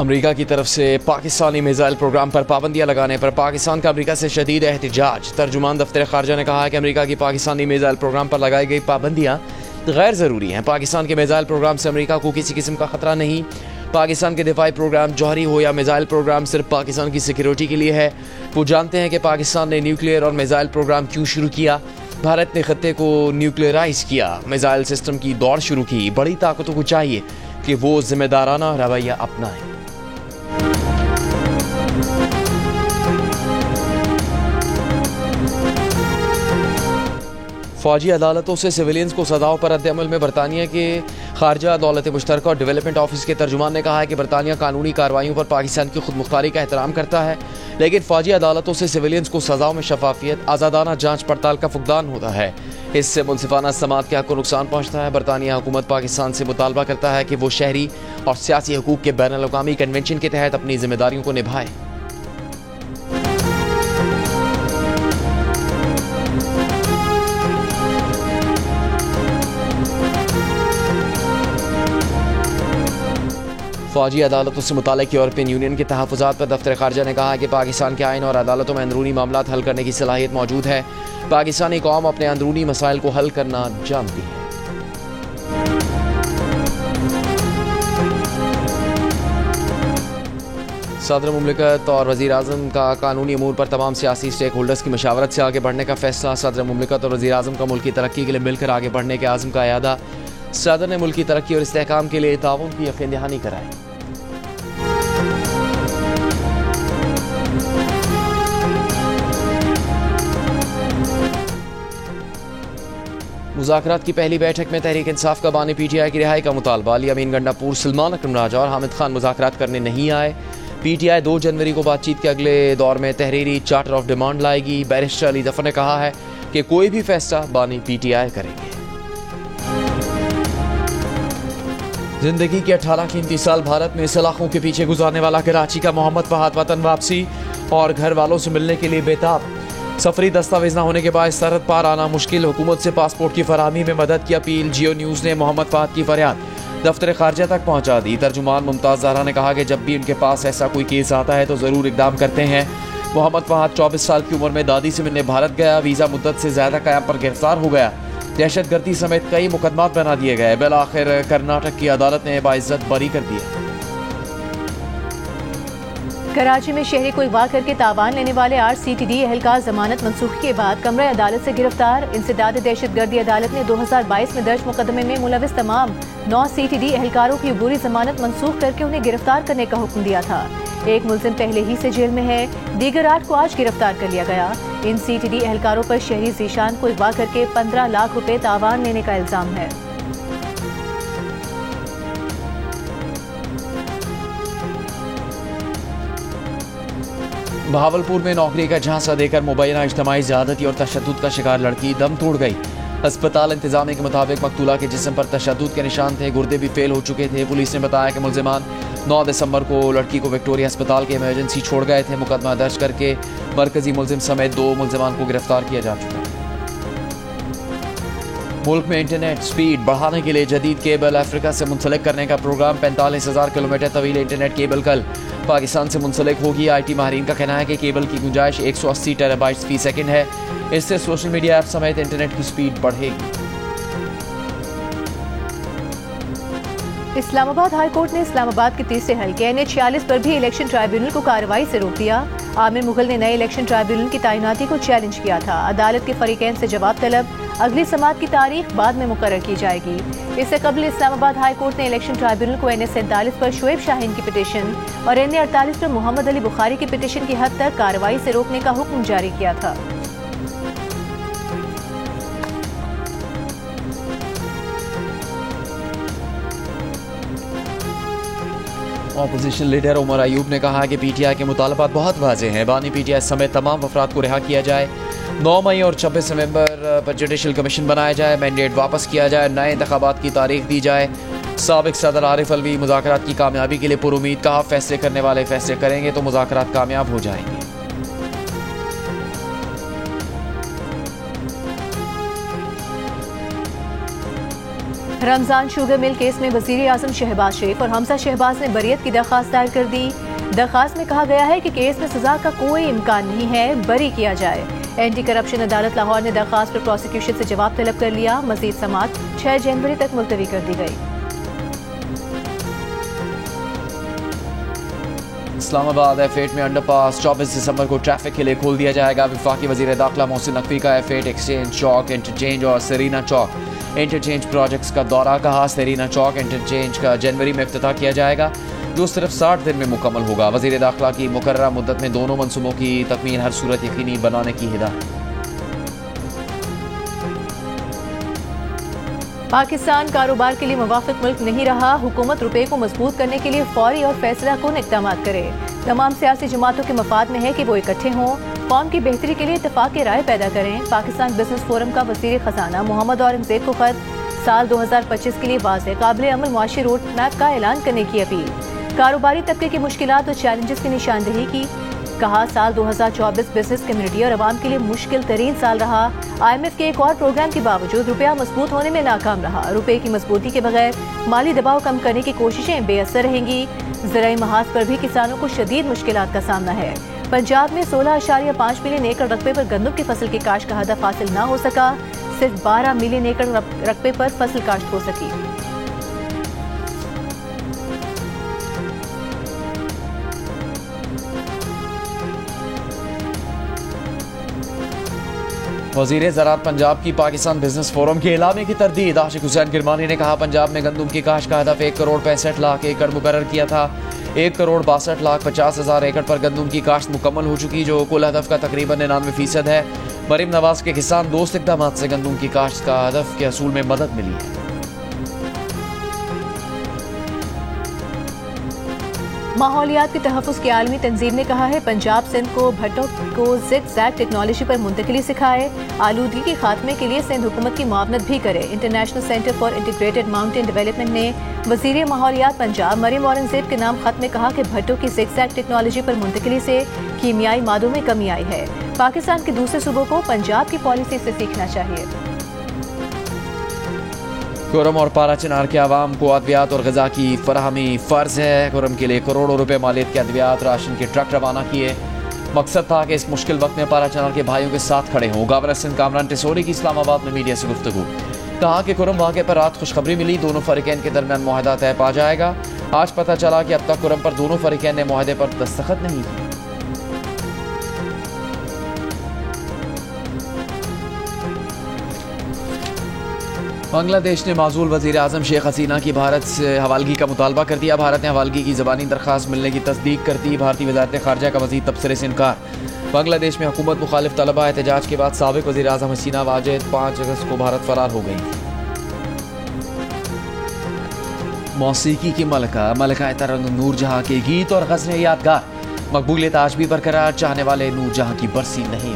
America की तरफ से पाकिस्तानी मिसाइल प्रोग्राम पर पाबंदियां लगाने पर पाकिस्तान का अमेरिका से शदीद एहतजाज। तर्जुमान दफ्तर खारजा ने कहा है कि अमेरिका की पाकिस्तानी मिसाइल प्रोग्राम पर लगाई गई पाबंदियां गैर ज़रूरी हैं। पाकिस्तान के मिसाइल प्रोग्राम से अमेरिका को किसी किस्म का खतरा नहीं। पाकिस्तान के दिफाई प्रोग्राम जौहरी हो या मिसाइल प्रोग्राम सिर्फ पाकिस्तान की सिक्योरिटी के लिए है। वो जानते हैं कि पाकिस्तान ने न्यूक्लियर और मिसाइल प्रोग्राम क्यों शुरू किया। भारत ने खत्ते को न्यूक्लियराइज किया, मिसाइल सिस्टम की दौड़ शुरू की। बड़ी ताकतों को चाहिए कि वो जिम्मेदाराना रवैया अपनाएं। फौजी अदालतों से सिविलियंस को सजाओं पर रद्द-ए-अमल में बरतानिया के खारजा दौलत मुश्तरका और डेवलपमेंट ऑफिस के तर्जुमान ने कहा है कि बरतानिया कानूनी कार्रवाइयों पर पाकिस्तान की खुद मुख्तारी का एहतराम करता है, लेकिन फौजी अदालतों से सिविलियंस को सजाओं में शफाफियत, आज़ादाना जांच पड़ताल का फुकदान होता है। इससे मुनसिफाना समात के हक को नुकसान पहुँचता है। बरतानिया हुकूमत पाकिस्तान से मुतालबा करता है कि वो शहरी और सियासी हकूक़ के बैनुल अक़वामी कन्वेंशन के तहत अपनी जिम्मेदारियों को निभाए। फौजी अदालतों से मुताल्लिक़ यूरोपियन यूनियन के तहफ़्फ़ुज़ात पर दफ्तर खारजा ने कहा है कि पाकिस्तान के आइन और अदालतों में अंदरूनी मामलात हल करने की सलाहियत मौजूद है। पाकिस्तानी कौम अपने अंदरूनी मसाइल को हल करना जानती है। सदर मुमलिकत और वज़ीर आज़म का कानूनी अमूर पर तमाम सियासी स्टेक होल्डर्स की मशावरत से आगे बढ़ने का फैसला। सदर मुमलिकत और वज़ीर आज़म का मुल्क की तरक्की के लिए मिलकर आगे बढ़ने के आज़म का यादा। सदर ने मुल्क की तरक्की और इस्तेहकाम के लिए ताउन की यकीन दहानी कराई। मुज़ाकरात की पहली बैठक में तहरीक इंसाफ का बानी PTI की रिहाई का मुतालबा। अली अमीन गंडापुर, सलमान अकरम राजा और हामिद खान मुज़ाकरात करने नहीं आए। PTI 2 जनवरी को बातचीत के अगले दौर में तहरीरी चार्टर ऑफ डिमांड लाएगी। बैरिस्टर अली जफर ने कहा है कि कोई भी फैसला बानी PTI करेंगे। जिंदगी के 18 कीमती साल भारत में सलाखों के पीछे गुजारने वाला कराची का मोहम्मद फहाद वतन वापसी और घर वालों से मिलने के लिए बेताब। सफरी दस्तावेज न होने के बाद सरहद पार आना मुश्किल, हुकूमत से पासपोर्ट की फराहमी में मदद की अपील। जियो न्यूज़ ने मोहम्मद फहाद की फरियाद दफ्तर खारजा तक पहुँचा दी। तर्जुमान मुमताज़ ज़हरा ने कहा कि जब भी उनके पास ऐसा कोई केस आता है तो ज़रूर इकदाम करते हैं। मोहम्मद फहाद 24 साल की उम्र में दादी से मिलने भारत गया, वीज़ा मुद्दत से ज़्यादा क़याम पर गिरफ्तार हो गया। दहशतगर्दी समेत कई मुकदमात बना दिए गए। बिलाखिर कर्नाटक की अदालत ने बाइज्जत बरी कर दिया। कराची में शहरी को अगवा करके तावान लेने वाले RCTD एहलकार जमानत मंसूखी के बाद कमरा अदालत से गिरफ्तार। इंसदाद दहशतगर्दी अदालत ने 2022 में दर्ज मुकदमे में मुलविस तमाम 9 CTD एहलकारों की अबूरी जमानत मंसूख करके उन्हें गिरफ्तार करने का हुक्म दिया था। एक मुलजिम पहले ही से जेल में है, दीगर 8 को आज गिरफ्तार कर लिया गया। इन CTD एहलकारों पर शहरी जीशान को अगवा करके 15 लाख रुपए तावान लेने का इल्जाम है। बहावलपुर में नौकरी का झांसा देकर मुबैना इज्तिमाई ज़्यादती और तशद्दुद का शिकार लड़की दम तोड़ गई। अस्पताल इंतजामिया के मुताबिक मकतूला के जिस्म पर तशद्दुद के निशान थे, गुर्दे भी फेल हो चुके थे। पुलिस ने बताया कि मुल्जिमान 9 दिसंबर को लड़की को विक्टोरिया अस्पताल के इमरजेंसी छोड़ गए थे। मुकदमा दर्ज करके मरकजी मुल्जिम समेत 2 मुल्जिमान को गिरफ्तार किया जा चुका है। मुल्क में इंटरनेट स्पीड बढ़ाने के लिए जदीद केबल अफ्रीका से मुंसलिक करने का प्रोग्राम। 45,000 किलोमीटर तवील इंटरनेट केबल कल पाकिस्तान से मुंसलिक होगी। IT माहिरीन का कहना है कि केबल की गुंजाइश 180 टेराबाइट्स फी सेकंड है। इससे सोशल मीडिया ऐप समेत इंटरनेट की स्पीड बढ़ेगी। इस्लामाबाद हाई कोर्ट ने इस्लामाबाद के तीसरे हल्के NH-46 पर भी इलेक्शन ट्राइब्यूनल को कार्रवाई से रोक दिया। आमिर मुगल ने नए इलेक्शन ट्राइब्यूनल की तैनाती को चैलेंज किया था। अदालत के फरीकैन से जवाब तलब। अगली समाअत की तारीख बाद में मुकर्रर की जाएगी। इससे कबल इस्लामाबाद हाई कोर्ट ने इलेक्शन ट्राइब्यूनल को NH-47 पर शुएब शाहीन की पिटीशन और NA-48 पर मोहम्मद अली बुखारी की पिटीशन की हद तक कार्रवाई से रोकने का हुक्म जारी किया था। ऑपोजिशन लीडर उमर अयूब ने कहा कि PTI के मुतालबात बहुत वाज़ेह हैं। बानी PTI समेत तमाम अफराद को रिहा किया जाए। 9 मई और 26 नवंबर पर जुडिशल कमीशन बनाया जाए। मैंडेट वापस किया जाए। नए इंतखाबात की तारीख दी जाए। साबिक सदर आरिफ अलवी मुज़ाकरात की कामयाबी के लिए पुरुमीद कहा, फैसले करने वाले फैसले करेंगे तो मुज़ाकरात कामयाब हो जाएंगे। रमजान शुगर मिल केस में वजीर आजम शहबाज शरीफ और हमजा शहबाज ने बरियत की दरख्वास्त दायर कर दी। दरख्वास्त में कहा गया है कि केस में सजा का कोई इम्कान नहीं है, बरी किया जाए। एंटी करप्शन अदालत लाहौर ने दरख्वास्त पर प्रोसिक्यूशन से जवाब तलब कर लिया। मजीद समाअत 6 जनवरी तक मुलतवी कर दी गई। इस्लामाबाद F8 में अंडरपास 24 दिसंबर को ट्रैफिक के लिए खोल दिया जाएगा। वफाकी वजीर दाखिला मोहसिन नकवी का F8 एक्सचेंज चौक इंटरचेंज और सेरीना चौक इंटरचेंज प्रोजेक्ट्स का दौरा कहा। सेरीना चौक इंटरचेंज का जनवरी में इफ्तिताह किया जाएगा, जो सिर्फ 60 दिन में मुकम्मल होगा। वजीर दाखिला की मुकर्ररा मुद्दत में दोनों मनसूबों की तकमील हर सूरत यकीनी बनाने की हिदायत। पाकिस्तान कारोबार के लिए मुवाफिक मुल्क नहीं रहा। हुकूमत रुपए को मजबूत करने के लिए फौरी और फैसला कुन इक़दाम करे। तमाम सियासी जमातों के मफाद में है कि वो इकट्ठे हों, कौम की बेहतरी के लिए इत्तफाक राय पैदा करें। पाकिस्तान बिजनेस फोरम का वज़ीर खजाना मोहम्मद औरंगज़ेब को खत, साल 2025 के लिए वाज़ेह काबिल अमल मुआशी रोड मैप का ऐलान करने की अपील। कारोबारी तबके की मुश्किलात और चैलेंजेस की निशानदेही की। कहा, साल 2024 बिजनेस कम्युनिटी और अवाम के लिए मुश्किल तरीन साल रहा। IMF के एक और प्रोग्राम के बावजूद रुपया मजबूत होने में नाकाम रहा। रुपये की मजबूती के बगैर माली दबाव कम करने की कोशिशें बेअसर रहेंगी। ज़राई महाज पर भी किसानों को शदीद मुश्किलात का सामना है। पंजाब में 16.5 मिलियन एकड़ रकबे पर गंदम की फसल की काश्त का हदफ हासिल न हो सका। सिर्फ 12 मिलियन एकड़ रकबे पर फसल काश्त हो सकी। वज़ीर ज़राअत पंजाब की पाकिस्तान बिजनेस फोरम के एलामे की तरदीद। आशिक हुसैन किरमानी ने कहा, पंजाब में गंदम की काश्त का हदफ 1,65,00,000 एकड़ मुकर्रर किया था। 1,62,50,000 एकड़ पर गंदम की काश्त मुकम्मल हो चुकी, जो कुल हदफ का तकरीबन 99% है। मरीम नवाज के किसान दोस्त इक़दाम से गंदम की काश्त का हदफ के असूल में मदद मिली है। माहौलियात के तहफ़्फ़ुज़ की आलमी तंजीम ने कहा है, पंजाब सिंध को भट्टों को ज़िग-ज़ैग टेक्नोलॉजी पर मुंतकिली सिखाए। आलूदगी के खात्मे के लिए सिंध हुकूमत की मुआवनत भी करे। International centre for integrated mountain development ने वज़ीर माहौलियात पंजाब मरीम औरंगज़ेब के नाम खत में कहा कि भट्टों की ज़िग-ज़ैग टेक्नोलॉजी पर मुंतकिली से कीमियाई मादों में कमी आई है। पाकिस्तान के दूसरे सूबों को पंजाब की पॉलिसी से सीखना चाहिए। खुर्रम और पारा चिनार के आवाम को अद्वियात और ग़िज़ा की फराहमी फ़र्ज है। खुर्रम के लिए करोड़ों रुपए मालियत के अद्वियात राशन के ट्रक रवाना किए। मकसद था कि इस मुश्किल वक्त में पारा चिनार के भाइयों के साथ खड़े हों। गवर्नर सिंध कामरान टिसोरी की इस्लामाबाद में मीडिया से गुफ्तगू। कहा कि खुर्रम वाक़े पर रात खुशखबरी मिली, दोनों फ़रीक़ैन के दरमियान मुआहदा तय पा जाएगा। आज पता चला कि अब तक खुर्रम पर दोनों फ़रीक़ैन ने मुआहदे पर दस्तखत नहीं किए। बांग्लादेश ने माज़ूल वज़ीर आज़म शेख हसीना की भारत से हवालगी का मुतालबा कर दिया। भारत ने हवालगी की ज़बानी दरख्वास्त मिलने की तस्दीक कर दी। भारतीय वज़ारत ख़ारजा का मज़ीद तबसरे से इनकार। बांग्लादेश में हुकूमत मुखालिफ तलबा एहतजाज के बाद साबिक़ वज़ीर आज़म हसीना वाजिद 5 अगस्त को भारत फ़रार हो गई। मौसीकी की मलका तरंग नूरजहां के गीत और ग़ज़लें यादगार। मकबूलियत आज भी बरकरार, चाहने वाले नूरजहां की बरसी नहीं।